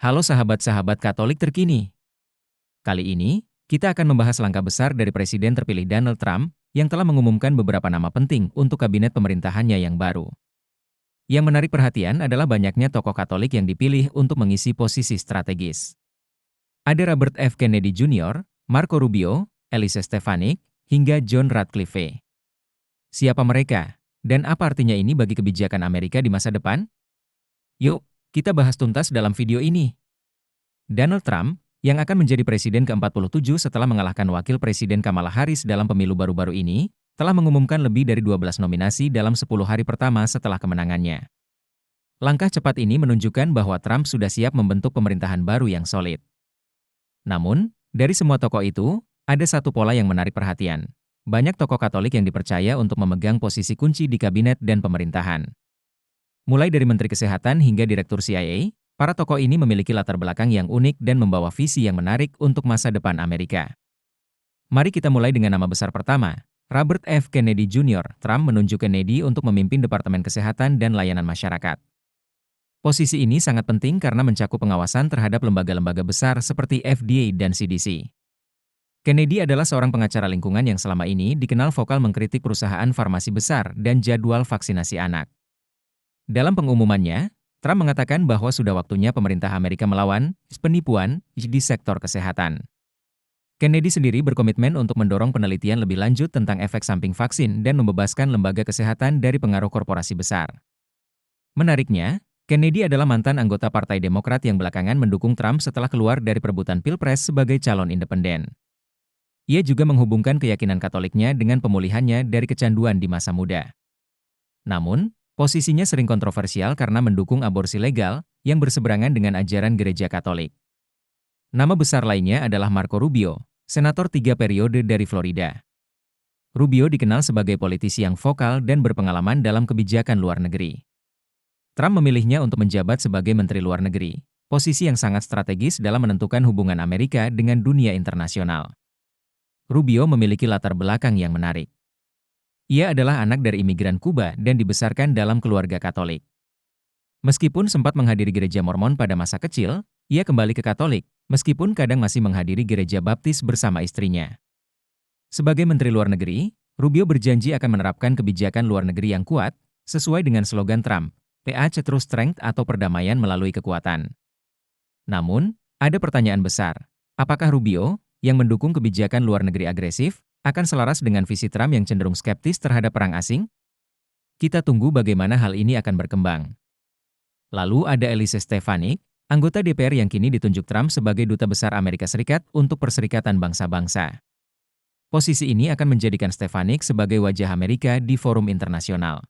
Halo sahabat-sahabat Katolik terkini. Kali ini, kita akan membahas langkah besar dari Presiden terpilih Donald Trump yang telah mengumumkan beberapa nama penting untuk kabinet pemerintahannya yang baru. Yang menarik perhatian adalah banyaknya tokoh Katolik yang dipilih untuk mengisi posisi strategis. Ada Robert F. Kennedy Jr., Marco Rubio, Elise Stefanik, hingga John Ratcliffe. Siapa mereka? Dan apa artinya ini bagi kebijakan Amerika di masa depan? Yuk, kita bahas tuntas dalam video ini. Donald Trump, yang akan menjadi presiden ke-47 setelah mengalahkan wakil presiden Kamala Harris dalam pemilu baru-baru ini, telah mengumumkan lebih dari 12 nominasi dalam 10 hari pertama setelah kemenangannya. Langkah cepat ini menunjukkan bahwa Trump sudah siap membentuk pemerintahan baru yang solid. Namun, dari semua tokoh itu, ada satu pola yang menarik perhatian. Banyak tokoh Katolik yang dipercaya untuk memegang posisi kunci di kabinet dan pemerintahan. Mulai dari Menteri Kesehatan hingga Direktur CIA, para tokoh ini memiliki latar belakang yang unik dan membawa visi yang menarik untuk masa depan Amerika. Mari kita mulai dengan nama besar pertama, Robert F. Kennedy Jr. Trump menunjuk Kennedy untuk memimpin Departemen Kesehatan dan Layanan Masyarakat. Posisi ini sangat penting karena mencakup pengawasan terhadap lembaga-lembaga besar seperti FDA dan CDC. Kennedy adalah seorang pengacara lingkungan yang selama ini dikenal vokal mengkritik perusahaan farmasi besar dan jadwal vaksinasi anak. Dalam pengumumannya, Trump mengatakan bahwa sudah waktunya pemerintah Amerika melawan penipuan di sektor kesehatan. Kennedy sendiri berkomitmen untuk mendorong penelitian lebih lanjut tentang efek samping vaksin dan membebaskan lembaga kesehatan dari pengaruh korporasi besar. Menariknya, Kennedy adalah mantan anggota Partai Demokrat yang belakangan mendukung Trump setelah keluar dari perebutan Pilpres sebagai calon independen. Ia juga menghubungkan keyakinan Katoliknya dengan pemulihannya dari kecanduan di masa muda. Namun, posisinya sering kontroversial karena mendukung aborsi legal yang berseberangan dengan ajaran Gereja Katolik. Nama besar lainnya adalah Marco Rubio, senator 3 periode dari Florida. Rubio dikenal sebagai politisi yang vokal dan berpengalaman dalam kebijakan luar negeri. Trump memilihnya untuk menjabat sebagai Menteri Luar Negeri, posisi yang sangat strategis dalam menentukan hubungan Amerika dengan dunia internasional. Rubio memiliki latar belakang yang menarik. Ia adalah anak dari imigran Kuba dan dibesarkan dalam keluarga Katolik. Meskipun sempat menghadiri gereja Mormon pada masa kecil, ia kembali ke Katolik, meskipun kadang masih menghadiri gereja Baptis bersama istrinya. Sebagai Menteri Luar Negeri, Rubio berjanji akan menerapkan kebijakan luar negeri yang kuat, sesuai dengan slogan Trump, PH True Strength atau perdamaian melalui kekuatan. Namun, ada pertanyaan besar. Apakah Rubio, yang mendukung kebijakan luar negeri agresif, akan selaras dengan visi Trump yang cenderung skeptis terhadap perang asing? Kita tunggu bagaimana hal ini akan berkembang. Lalu ada Elise Stefanik, anggota DPR yang kini ditunjuk Trump sebagai Duta Besar Amerika Serikat untuk Perserikatan Bangsa-Bangsa. Posisi ini akan menjadikan Stefanik sebagai wajah Amerika di forum internasional.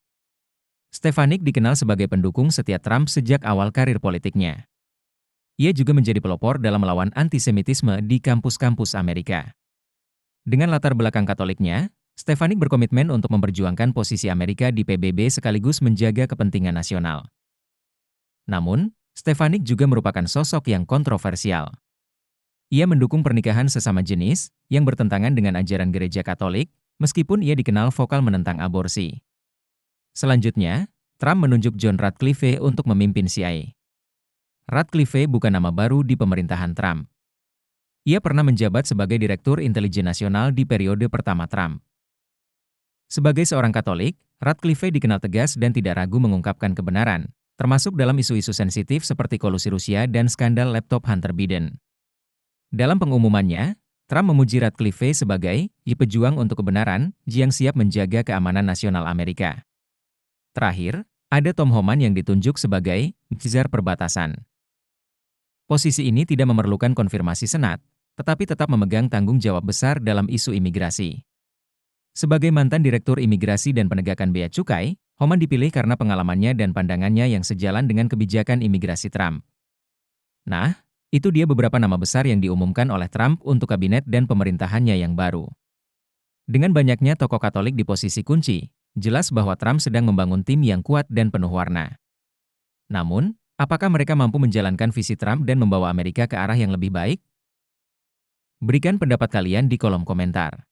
Stefanik dikenal sebagai pendukung setia Trump sejak awal karir politiknya. Ia juga menjadi pelopor dalam melawan antisemitisme di kampus-kampus Amerika. Dengan latar belakang Katoliknya, Stefanik berkomitmen untuk memperjuangkan posisi Amerika di PBB sekaligus menjaga kepentingan nasional. Namun, Stefanik juga merupakan sosok yang kontroversial. Ia mendukung pernikahan sesama jenis yang bertentangan dengan ajaran Gereja Katolik, meskipun ia dikenal vokal menentang aborsi. Selanjutnya, Trump menunjuk John Ratcliffe untuk memimpin CIA. Ratcliffe bukan nama baru di pemerintahan Trump. Ia pernah menjabat sebagai Direktur Intelijen Nasional di periode pertama Trump. Sebagai seorang Katolik, Ratcliffe dikenal tegas dan tidak ragu mengungkapkan kebenaran, termasuk dalam isu-isu sensitif seperti kolusi Rusia dan skandal laptop Hunter Biden. Dalam pengumumannya, Trump memuji Ratcliffe sebagai pejuang untuk kebenaran yang siap menjaga keamanan nasional Amerika. Terakhir, ada Tom Homan yang ditunjuk sebagai czar perbatasan. Posisi ini tidak memerlukan konfirmasi Senat, tetapi tetap memegang tanggung jawab besar dalam isu imigrasi. Sebagai mantan Direktur Imigrasi dan Penegakan Bea Cukai, Homan dipilih karena pengalamannya dan pandangannya yang sejalan dengan kebijakan imigrasi Trump. Nah, itu dia beberapa nama besar yang diumumkan oleh Trump untuk kabinet dan pemerintahannya yang baru. Dengan banyaknya tokoh Katolik di posisi kunci, jelas bahwa Trump sedang membangun tim yang kuat dan penuh warna. Namun, apakah mereka mampu menjalankan visi Trump dan membawa Amerika ke arah yang lebih baik? Berikan pendapat kalian di kolom komentar.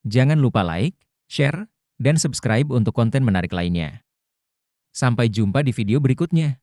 Jangan lupa like, share, dan subscribe untuk konten menarik lainnya. Sampai jumpa di video berikutnya.